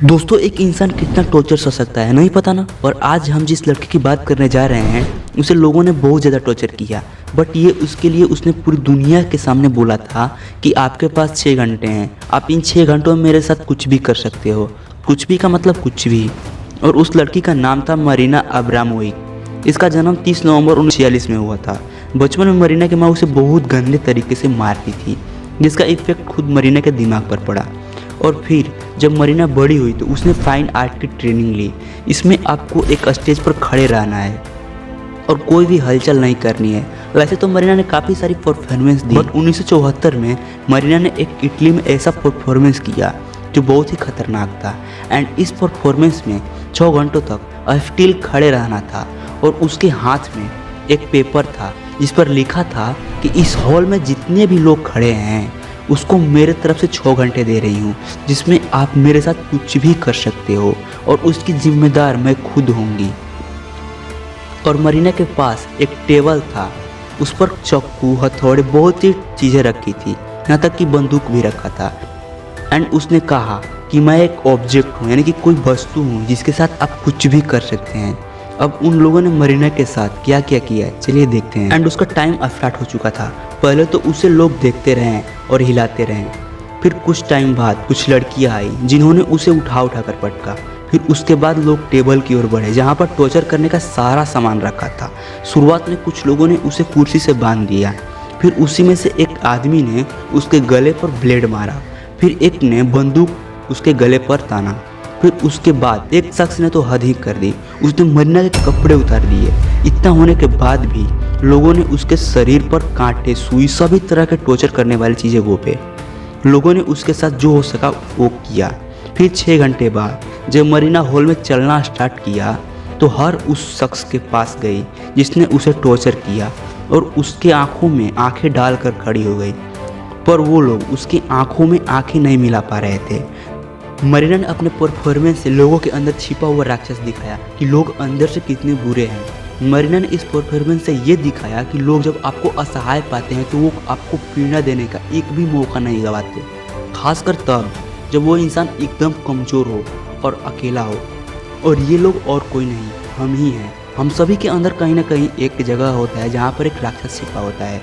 दोस्तों एक इंसान कितना टॉर्चर सह सकता है नहीं पता ना। और आज हम जिस लड़के की बात करने जा रहे हैं उसे लोगों ने बहुत ज़्यादा टॉर्चर किया। बट ये उसके लिए उसने पूरी दुनिया के सामने बोला था कि आपके पास 6 घंटे हैं, आप इन 6 घंटों में मेरे साथ कुछ भी कर सकते हो। कुछ भी का मतलब कुछ भी। और उस लड़की का नाम था मरीना अब्रामोविक। इसका जन्म 30 नवंबर 1946 में हुआ था। बचपन में मरीना की माँ उसे बहुत गंदे तरीके से मारती थी, जिसका इफेक्ट खुद मरीना के दिमाग पर पड़ा। और फिर जब मरीना बड़ी हुई तो उसने फाइन आर्ट की ट्रेनिंग ली। इसमें आपको एक स्टेज पर खड़े रहना है और कोई भी हलचल नहीं करनी है। वैसे तो मरीना ने काफ़ी सारी परफॉर्मेंस दी, बट 1974 में मरीना ने एक इटली में ऐसा परफॉर्मेंस किया जो बहुत ही खतरनाक था। एंड इस परफॉर्मेंस में 6 घंटों तक स्टिल खड़े रहना था। और उसके हाथ में एक पेपर था जिस पर लिखा था कि इस हॉल में जितने भी लोग खड़े हैं उसको मेरे तरफ से 6 घंटे दे रही हूँ, जिसमें आप मेरे साथ कुछ भी कर सकते हो और उसकी जिम्मेदार मैं खुद होंगी। और मरीना के पास एक टेबल था, उस पर चाकू, हथौड़े, बहुत सी चीज़ें रखी थी, यहाँ तक कि बंदूक भी रखा था। एंड उसने कहा कि मैं एक ऑब्जेक्ट हूँ, यानी कि कोई वस्तु हूँ जिसके साथ आप कुछ भी कर सकते हैं। अब उन लोगों ने मरीना के साथ क्या क्या किया है चलिए देखते हैं। एंड उसका टाइम स्टार्ट हो चुका था। पहले तो उसे लोग देखते रहे और हिलाते रहे। फिर कुछ टाइम बाद कुछ लड़कियां आई जिन्होंने उसे उठा कर पटका। फिर उसके बाद लोग टेबल की ओर बढ़े जहां पर टॉर्चर करने का सारा सामान रखा था। शुरुआत में कुछ लोगों ने उसे कुर्सी से बांध दिया। फिर उसी में से एक आदमी ने उसके गले पर ब्लेड मारा। फिर एक ने बंदूक उसके गले पर ताना। फिर उसके बाद एक शख्स ने तो हद ही कर दी, उसने मरीना के कपड़े उतार दिए। इतना होने के बाद भी लोगों ने उसके शरीर पर कांटे, सुई, सभी तरह के टॉर्चर करने वाली चीज़ें घोंपे। लोगों ने उसके साथ जो हो सका वो किया। फिर 6 घंटे बाद जब मरीना हॉल में चलना स्टार्ट किया तो हर उस शख्स के पास गई जिसने उसे टॉर्चर किया और उसके आंखों में आंखें डालकर खड़ी हो गई। पर वो लोग उसकी आंखों में आंखें नहीं मिला पा रहे थे। मरीना ने अपने परफॉर्मेंस से लोगों के अंदर छिपा हुआ राक्षस दिखाया कि लोग अंदर से कितने बुरे हैं। मरीना ने इस परफॉर्मेंस से ये दिखाया कि लोग जब आपको असहाय पाते हैं तो वो आपको पीड़ा देने का एक भी मौका नहीं गंवाते, खासकर तब जब वो इंसान एकदम कमज़ोर हो और अकेला हो। और ये लोग और कोई नहीं, हम ही हैं। हम सभी के अंदर कहीं ना कहीं एक जगह होता है जहाँ पर एक राक्षस छिपा होता है।